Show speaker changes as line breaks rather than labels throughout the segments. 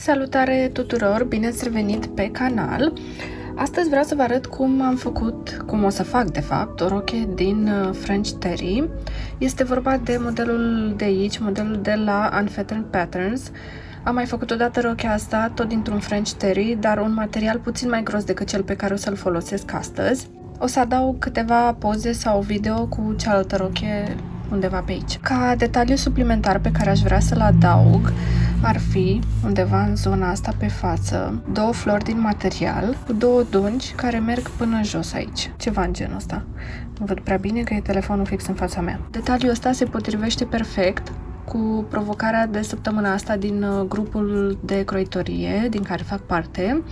Salutare tuturor, bine ați revenit pe canal. Astăzi vreau să vă arăt cum o să fac de fapt o roche din French Terry. Este vorba de modelul de aici, modelul de la Unfeathered Patterns. Am mai făcut odată rochea asta, tot dintr-un French Terry, dar un material puțin mai gros decât cel pe care o să-l folosesc astăzi. O să adaug câteva poze sau video cu cealaltă roche undeva pe aici. Ca detaliu suplimentar pe care aș vrea să-l adaug ar fi undeva în zona asta pe față două flori din material cu două dungi care merg până jos aici, ceva în genul ăsta. Nu văd prea bine că e telefonul fix în fața mea. Detaliul ăsta se potrivește perfect cu provocarea de săptămâna asta din grupul de croitorie din care fac parte.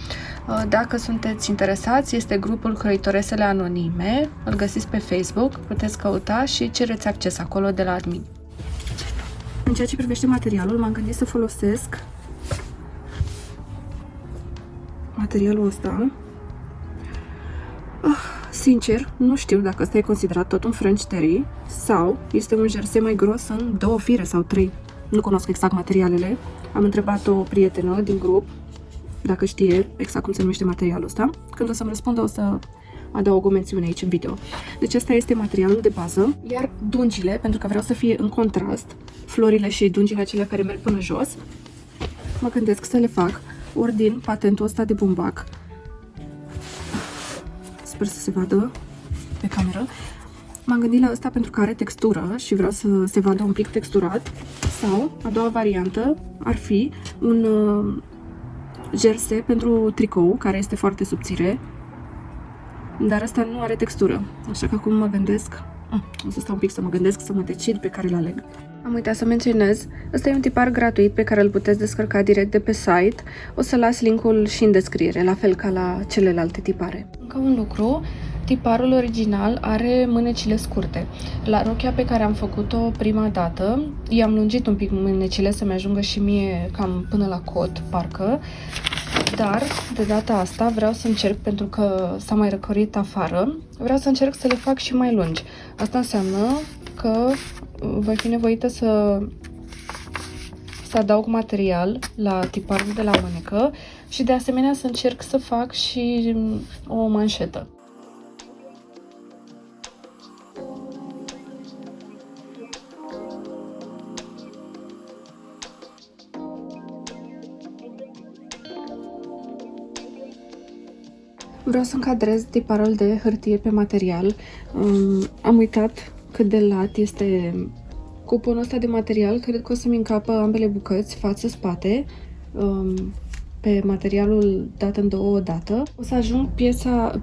Dacă sunteți interesați, este grupul Croitoresele Anonime, îl găsiți pe Facebook, puteți căuta și cereți acces acolo de la admin. În ceea ce privește materialul, m-am gândit să folosesc materialul ăsta. Sincer, nu știu dacă ăsta e considerat tot un French Terry sau este un jersey mai gros în două fire sau trei. Nu cunosc exact materialele. Am întrebat o prietenă din grup dacă știe exact cum se numește materialul ăsta. Când o să-mi răspundă, o să adaug o mențiune aici în video. Deci ăsta este materialul de bază, iar dungile, pentru că vreau să fie în contrast, florile și dungile acelea care merg până jos, mă gândesc să le fac ori din patentul ăsta de bumbac. Sper să se vadă pe cameră. M-am gândit la ăsta pentru că are textură și vreau să se vadă un pic texturat. Sau, a doua variantă ar fi un jersey pentru tricou, care este foarte subțire, dar ăsta nu are textură. Așa că acum mă gândesc, o să stau un pic să mă gândesc, să mă decid pe care îl aleg. Am uitat să menționez, ăsta e un tipar gratuit pe care îl puteți descărca direct de pe site. O să las linkul și în descriere, la fel ca la celelalte tipare. Încă un lucru, tiparul original are mânecile scurte. La rochea pe care am făcut-o prima dată, i-am lungit un pic mânecile să-mi ajungă și mie cam până la cot, parcă. Dar, de data asta, vreau să încerc, pentru că s-a mai răcorit afară, vreau să încerc să le fac și mai lungi. Asta înseamnă că voi fi nevoită să adaug material la tiparul de la mânecă și de asemenea să încerc să fac și o manșetă. Vreau să încadrez tiparul de hârtie pe material. Am uitat cât de lat este cuponul ăsta de material. Cred că o să-mi încapă ambele bucăți, față-spate, pe materialul dat în două odată. O să ajung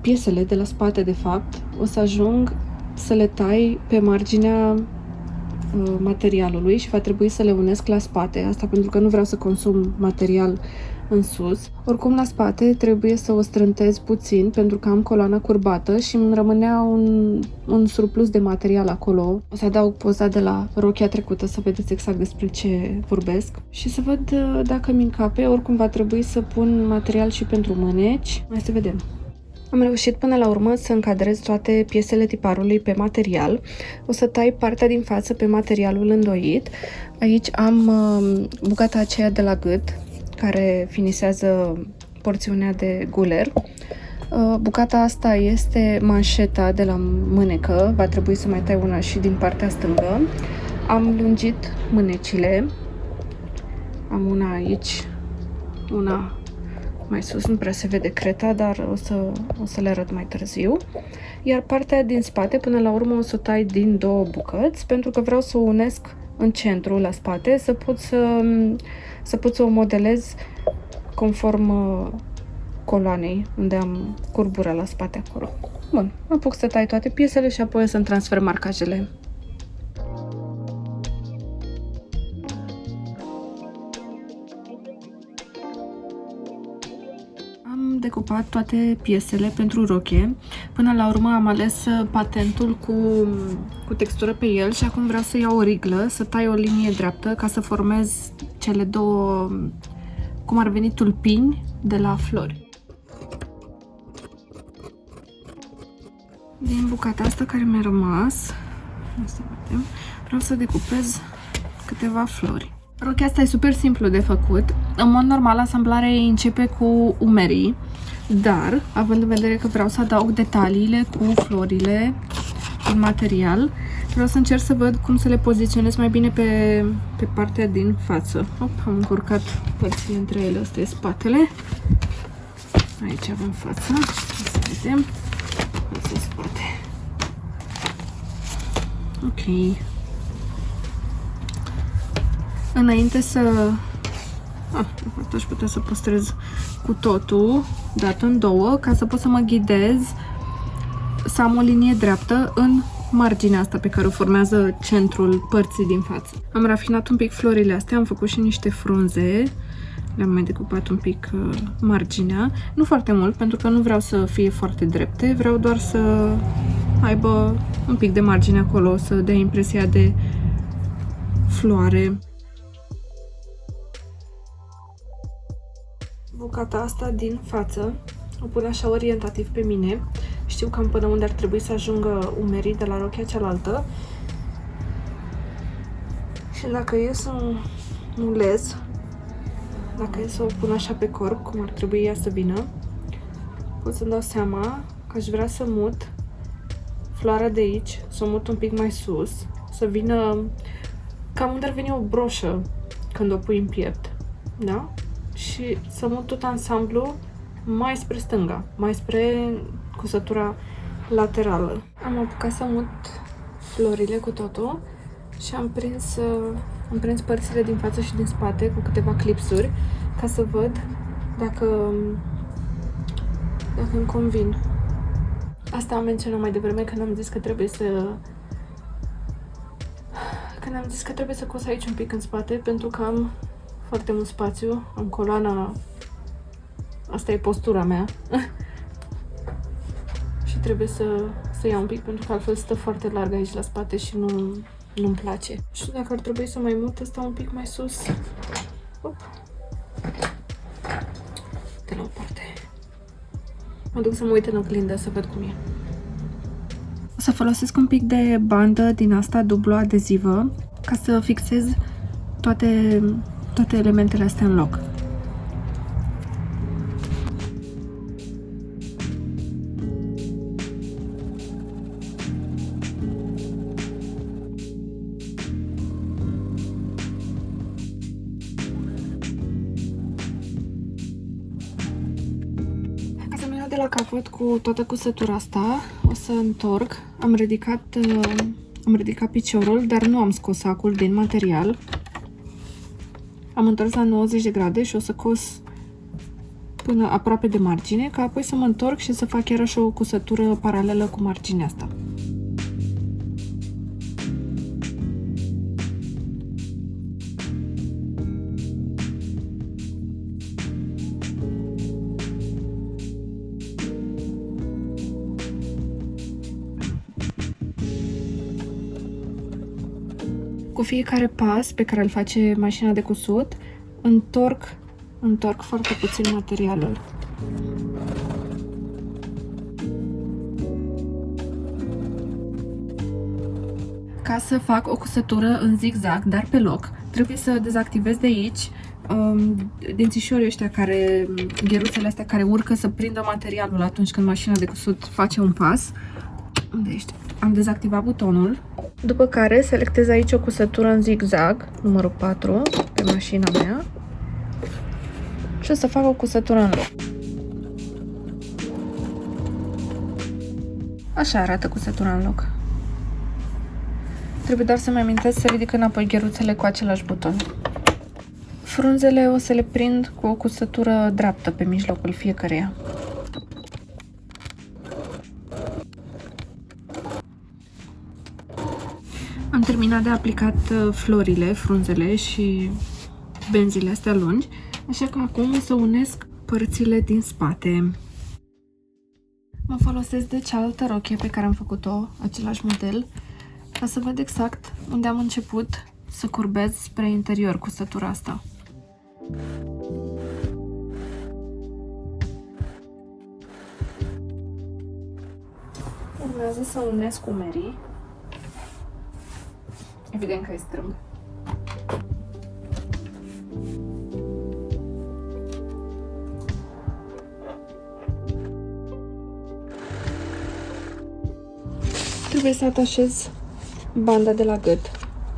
piesele de la spate, de fapt, o să ajung să le tai pe marginea materialului și va trebui să le unesc la spate. Asta pentru că nu vreau să consum material în sus. Oricum, la spate trebuie să o strântez puțin pentru că am coloana curbată și îmi rămânea un surplus de material acolo. O să adaug poza de la rochea trecută să vedeți exact despre ce vorbesc și să văd dacă mi încape. Oricum va trebui să pun material și pentru mâneci. Hai să vedem. Am reușit până la urmă să încadrez toate piesele tiparului pe material. O să tai partea din față pe materialul îndoit. Aici am bucata aceea de la gât, care finisează porțiunea de guler. Bucata asta este manșeta de la mânecă, va trebui să mai tai una și din partea stângă. Am lungit mânecile, am una aici, una mai sus, nu prea se vede creta, dar o să le arăt mai târziu. Iar partea din spate, până la urmă, o să o tai din două bucăți, pentru că vreau să o unesc în centru, la spate, să pot să o modelez conform coloanei, unde am curbura la spate acolo. Bun, apuc să tai toate piesele și apoi să-mi transfer marcajele. Am decupat toate piesele pentru roche. Până la urmă am ales patentul cu textură pe el și acum vreau să iau o riglă, să tai o linie dreaptă ca să formez cele două, cum ar veni, tulpini de la flori. Din bucata asta care mi-a rămas, vreau să decupez câteva flori. Rochia asta e super simplu de făcut. În mod normal, asamblarea ei începe cu umerii, dar, având în vedere că vreau să adaug detaliile cu florile din material, vreau să încerc să văd cum să le poziționez mai bine pe partea din față. Am încurcat părțile între ele. Asta e spatele. Aici avem fața. Să vedem. Față, spate. Ok. Înainte să... aș putea să păstrez cu totul dat în două, ca să pot să mă ghidez, să am o linie dreaptă în marginea asta pe care o formează centrul părții din față. Am rafinat un pic florile astea, am făcut și niște frunze, le-am mai decupat un pic marginea, nu foarte mult, pentru că nu vreau să fie foarte drepte, vreau doar să aibă un pic de margine acolo, să dea impresia de floare. Bucata asta din față o pun așa orientativ pe mine. Știu cam până unde ar trebui să ajungă umerii de la rochia cealaltă. Și dacă e să mulez, dacă e să o pun așa pe corp, cum ar trebui ea să vină, pot să-mi dau seama că aș vrea să mut floarea de aici, să o mut un pic mai sus, să vină cam unde ar veni o broșă când o pui în piept, da? Și să mut tot ansamblu mai spre stânga, mai spre cusătura laterală. Am apucat să mut florile cu totul și am prins părțile din față și din spate cu câteva clipsuri ca să văd dacă îmi convin. Asta am menționat mai devreme când am zis că trebuie să cos aici un pic în spate, pentru că am foarte mult spațiu, am coloana, asta e postura mea și trebuie să iau un pic, pentru că altfel stă foarte larg aici la spate și nu-mi place. Și dacă ar trebui să mai mut asta un pic mai sus. Op. De la o parte. Mă duc să mă uit în oglindă să văd cum e. O să folosesc un pic de bandă din asta dublu adezivă ca să fixez toate elementele astea în loc. De la capăt cu toată cusătura asta, o să întorc. Am ridicat piciorul, dar nu am scos sacul din material. Am întors la 90 de grade și o să cos până aproape de margine, ca apoi să mă întorc și să fac chiar așa o cusătură paralelă cu marginea asta. Cu fiecare pas pe care îl face mașina de cusut, întorc foarte puțin materialul. Ca să fac o cusătură în zigzag, dar pe loc, trebuie să dezactivez de aici dințișorii ăștia gheruțele astea care urcă să prindă materialul atunci când mașina de cusut face un pas. Unde ești? Am dezactivat butonul, după care selectez aici o cusătură în zigzag, numărul 4, pe mașina mea, și o să fac o cusătură în loc. Așa arată cusătura în loc. Trebuie doar să-mi amintesc să ridic înapoi gheruțele cu același buton. Frunzele o să le prind cu o cusătură dreaptă pe mijlocul fiecăreia. Am terminat de aplicat florile, frunzele și benzile astea lungi, așa că acum o să unesc părțile din spate. Mă folosesc de cealaltă rochie pe care am făcut-o, același model, ca să văd exact unde am început să curbez spre interior cusătura asta. Urmează să unesc umerii. Evident că e strâmb. Trebuie să atașez banda de la gât,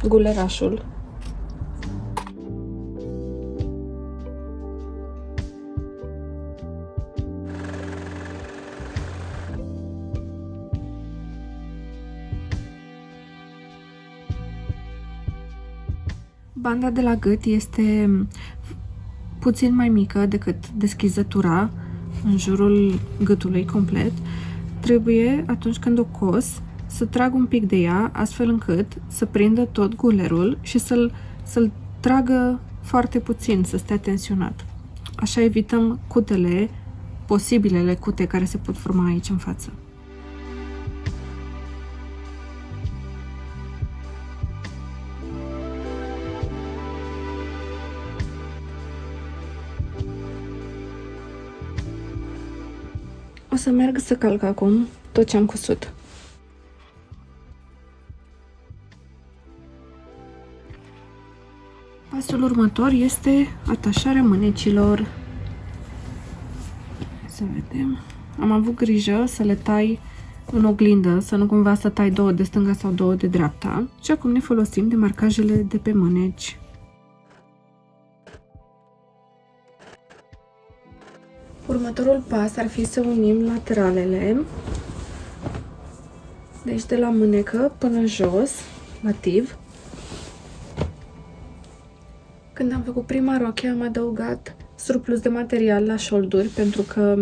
gulerașul. Banda de la gât este puțin mai mică decât deschizătura în jurul gâtului complet. Trebuie, atunci când o cos, să trag un pic de ea, astfel încât să prindă tot gulerul și să-l tragă foarte puțin, să stea tensionat. Așa evităm cutele, posibilele cute care se pot forma aici în față. O să merg să calc acum tot ce am cusut. Pasul următor este atașarea mânecilor. Să vedem. Am avut grijă să le tai în oglindă, să nu cumva să tai două de stânga sau două de dreapta. Și acum ne folosim de marcajele de pe mâneci. Următorul pas ar fi să unim lateralele, deci de la mânecă până jos, nativ. Când am făcut prima rochie am adăugat surplus de material la șolduri, pentru că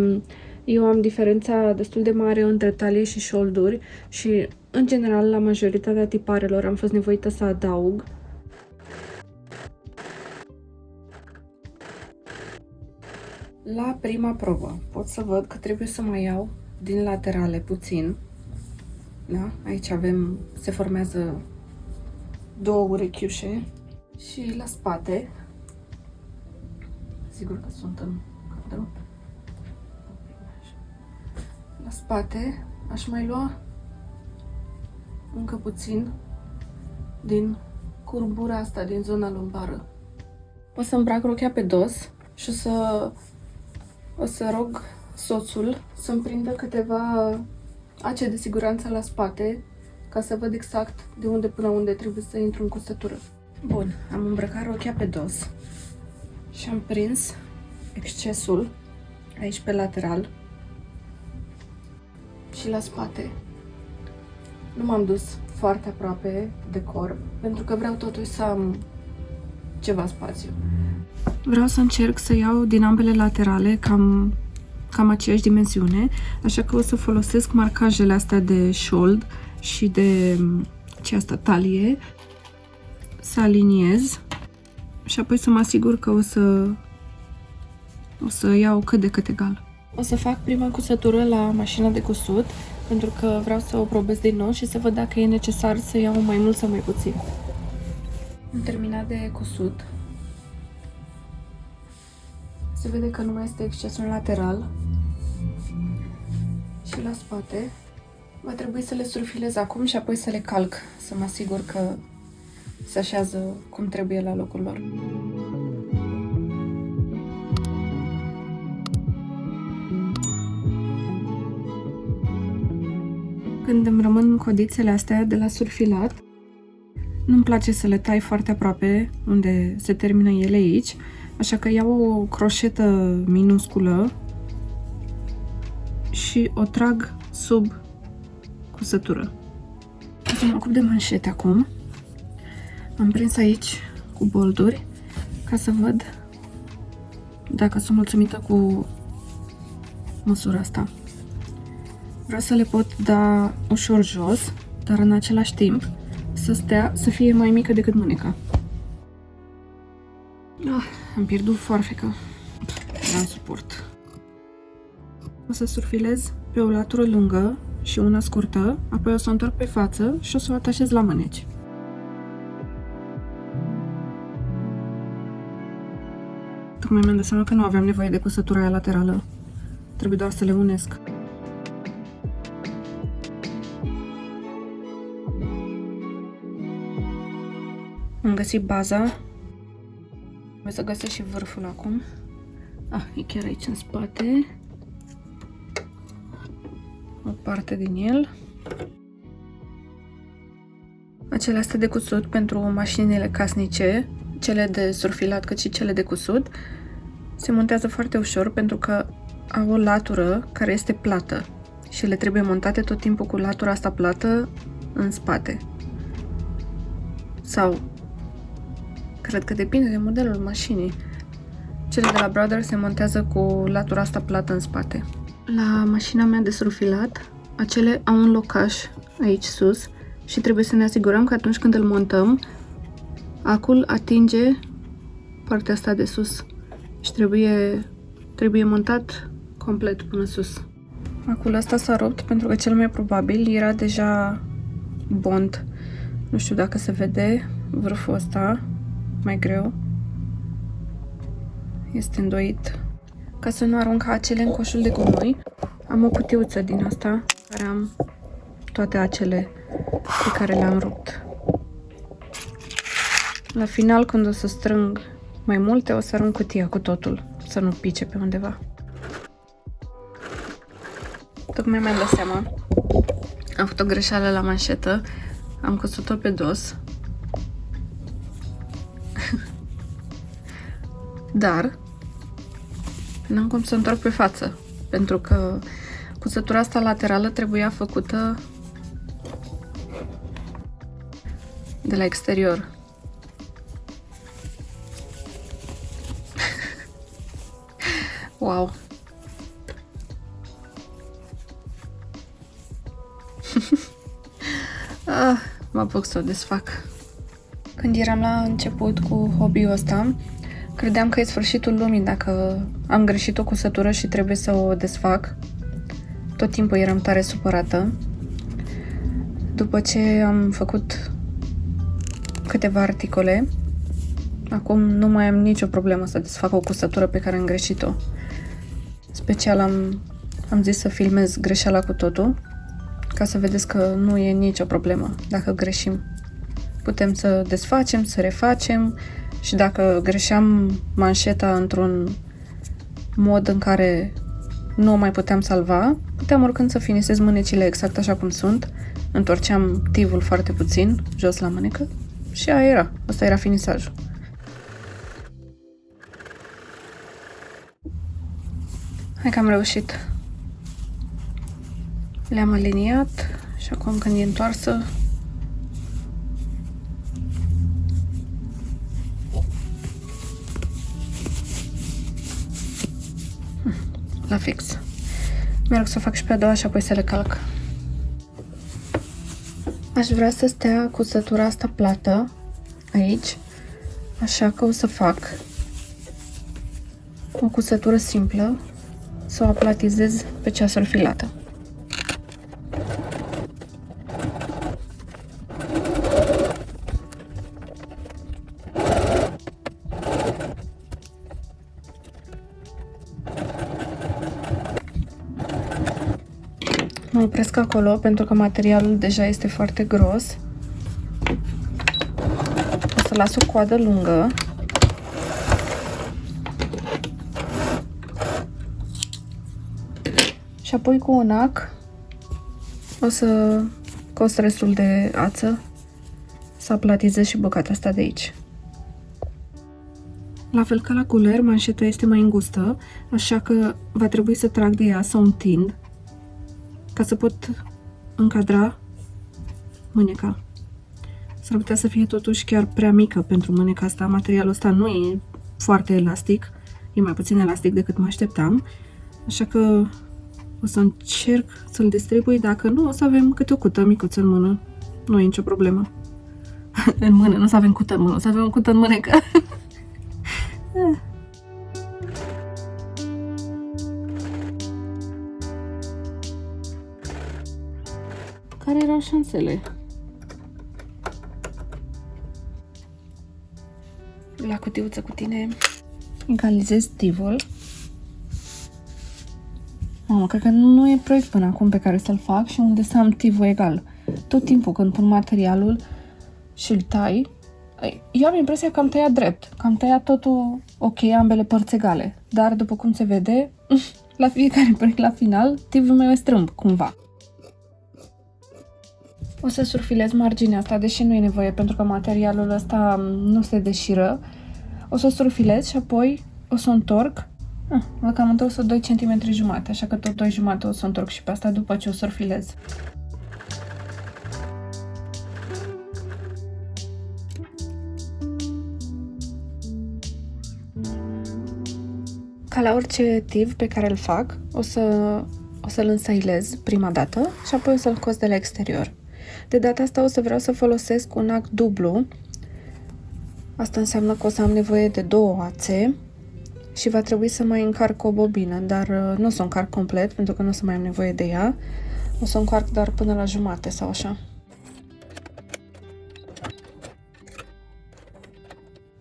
eu am diferența destul de mare între talie și șolduri și, în general, la majoritatea tiparelor am fost nevoită să adaug. La prima probă pot să văd că trebuie să mai iau din laterale puțin. Da? Aici se formează două urechiușe și la spate, sigur că sunt în cadru, la spate aș mai lua încă puțin din curbura asta, din zona lumbară. O să îmbrac rochia pe dos și o să rog soțul să-mi prindă câteva ace de siguranță la spate, ca să văd exact de unde până unde trebuie să intru în cusătură. Bun, am îmbrăcat rochia pe dos și am prins excesul aici pe lateral și la spate. Nu m-am dus foarte aproape de corp, pentru că vreau totuși să am ceva spațiu. Vreau să încerc să iau din ambele laterale cam aceeași dimensiune, așa că o să folosesc marcajele astea de șold și de talie, să aliniez și apoi să mă asigur că o să iau cât de cât egal. O să fac prima cusătură la mașina de cusut, pentru că vreau să o probez din nou și să văd dacă e necesar să iau mai mult sau mai puțin. Am terminat de cusut. Se vede că nu mai este excesul lateral și la spate. Va trebui să le surfilez acum și apoi să le calc, să mă asigur că se așează cum trebuie la locul lor. Când îmi rămân codițele astea de la surfilat, nu-mi place să le tai foarte aproape, unde se termină ele aici, așa că iau o croșetă minusculă și o trag sub cusătură. O să mă ocup de manșete acum. Am prins aici cu bolduri ca să văd dacă sunt mulțumită cu măsura asta. Vreau să le pot da ușor jos, dar în același timp să fie mai mică decât mâneca. Am pierdut foarfecă. Nu suport. O să surfilez pe o latură lungă și una scurtă, apoi o să o întorc pe față și o să o atașez la mâneci. Tocmai mi-am dat seama că nu aveam nevoie de cusătura aia laterală. Trebuie doar să le unesc. Am găsit baza. Voi să găsesc și vârful acum. E chiar aici în spate. O parte din el. mijloacele astea de cusut pentru mașinile casnice, cele de surfilat cât și cele de cusut, se montează foarte ușor pentru că au o latură care este plată și le trebuie montate tot timpul cu latura asta plată în spate. Sau, cred că depinde de modelul mașinii. Cele de la Brother se montează cu latura asta plată în spate. La mașina mea de surfilat, acele au un locaș aici sus și trebuie să ne asigurăm că atunci când îl montăm, acul atinge partea asta de sus și trebuie montat complet până sus. Acul ăsta s-a rupt pentru că cel mai probabil era deja bond. Nu știu dacă se vede vârful ăsta, mai greu. Este îndoit. Ca să nu arunc acele în coșul de gunoi, am o cutiuță din asta care am toate acele pe care le-am rupt. La final, când o să strâng mai multe, o să arunc cutia cu totul, să nu pice pe undeva. Tocmai mi-am dat seama. Am făcut o greșeală la manșetă. Am cusut-o pe dos. Dar n-am cum să întorc pe față, pentru că cusătura asta laterală trebuia făcută de la exterior. Wow! Mă apuc să o desfac. Când eram la început cu hobby-ul ăsta, credeam că e sfârșitul lumii dacă am greșit o cusătură și trebuie să o desfac. Tot timpul eram tare supărată. După ce am făcut câteva articole, acum nu mai am nicio problemă să desfac o cusătură pe care am greșit-o. Special am zis să filmez greșeala cu totul, ca să vedeți că nu e nicio problemă dacă greșim. Putem să desfacem, să refacem și dacă greșeam manșeta într-un mod în care nu o mai puteam salva, puteam oricând să finisez mânecile exact așa cum sunt, întorceam tivul foarte puțin, jos la mânecă și aia era. Asta era finisajul. Hai că am reușit. Le-am aliniat și acum când e întoarsă, la fix. Merg să o fac și pe a doua și apoi să le calc. Aș vrea să stea cusătura asta plată aici, așa că o să fac o cusătură simplă, să o aplatizez pe cea surfilată. Mă opresc acolo pentru că materialul deja este foarte gros. O să las o coadă lungă. Și apoi cu un ac o să cos restul de ață să aplatizez și bucata asta de aici. La fel ca la culer, manșeta este mai îngustă, așa că va trebui să trag de ea, să o întind, ca să pot încadra mâneca. S-ar putea să fie totuși chiar prea mică pentru mâneca asta. Materialul ăsta nu e foarte elastic, e mai puțin elastic decât mă așteptam, așa că o să încerc să-l distribui. Dacă nu, o să avem câte o cută micuță în mână. Nu e nicio problemă. În mână, nu o să avem cută în mână, o să avem o cută în mânecă. Care erau șansele? La cutiuță cu tine egalizez tivul. Mamă, cred că nu e proiect până acum pe care să-l fac și unde să am tivul egal. Tot timpul când pun materialul și îl tai, eu am impresia că am tăiat drept, că am tăiat totul ok, ambele părți egale. Dar după cum se vede, la fiecare proiect la final, tivul meu e strâmb, cumva. O să surfilez marginea asta, deși nu e nevoie, pentru că materialul ăsta nu se deșiră. O să o surfilez și apoi o să o întorc. Văd că am întors-o 2 cm jumate, așa că tot 2 jumate o să o întorc și pe asta după ce o surfilez. Ca la orice tiv pe care îl fac, o să-l însăilez prima dată și apoi o să-l scos de la exterior. De data asta o să vreau să folosesc un ac dublu. Asta înseamnă că o să am nevoie de 2 ațe și va trebui să mai încarc o bobină, dar nu o să o încarc complet pentru că nu o să mai am nevoie de ea. O să o încarc doar până la jumate sau așa.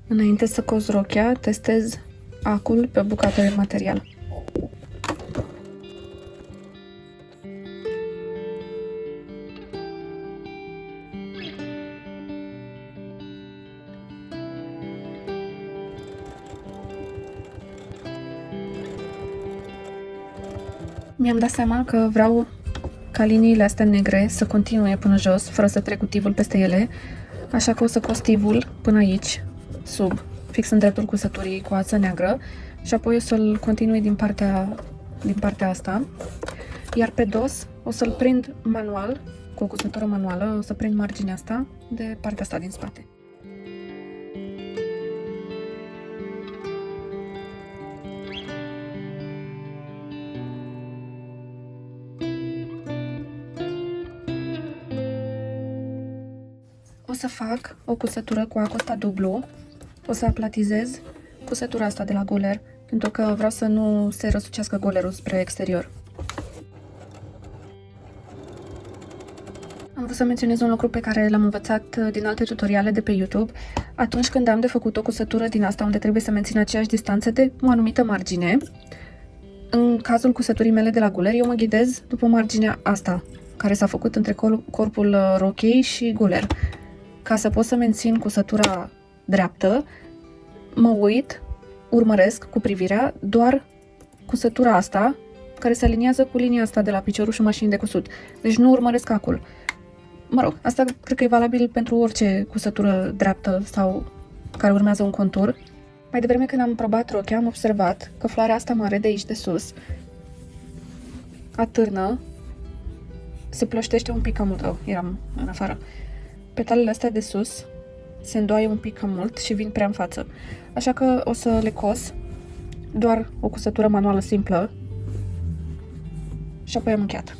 Înainte să cos rochia, testez acul pe bucată de material. Mi-am dat seama că vreau ca liniile astea negre să continue până jos, fără să trec cu tivul peste ele, așa că o să cos tivul până aici, fix în dreptul cusăturii cu ață neagră și apoi o să-l continui din partea asta, iar pe dos o să-l prind manual, cu o cusătură manuală, o să prind marginea asta de partea asta din spate. O să fac o cusătură cu acul ăsta dublu, o să aplatizez cusătura asta de la guler, pentru că vreau să nu se răsucească gulerul spre exterior. Am vrut să menționez un lucru pe care l-am învățat din alte tutoriale de pe YouTube. Atunci când am de făcut o cusătură din asta unde trebuie să mențin aceeași distanță de o anumită margine, în cazul cusăturii mele de la guler, eu mă ghidez după marginea asta, care s-a făcut între corpul rochiei și guler. Ca să pot să mențin cusătura dreaptă, mă uit, urmăresc cu privirea doar cusătura asta, care se aliniază cu linia asta de la piciorușul mașinii de cusut. Deci nu urmăresc acul. Mă rog, asta cred că e valabil pentru orice cusătură dreaptă sau care urmează un contur. Mai devreme când am probat rochia, am observat că floarea asta mare de aici de sus atârnă, se ploștește un pic cam mult. Eram în afară. Petalele astea de sus se îndoaie un pic cam mult și vin prea în față. Așa că o să le cos, doar o cusătură manuală simplă și apoi am încheiat.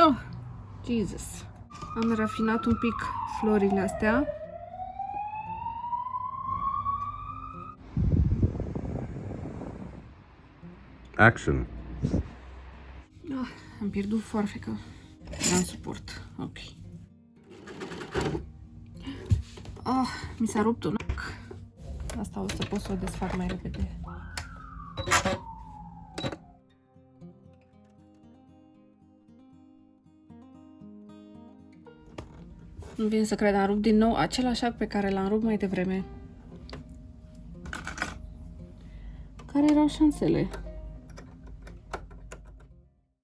Oh, Jesus! Am rafinat un pic florile astea.
Action.
Am pierdut foarfecă. N-am suport. Ok. Mi s-a rupt un ochi. Asta o să pot să o desfac mai repede. Nu vine să cred, am rupt din nou același ac pe care l-am rupt mai devreme. Care erau șansele?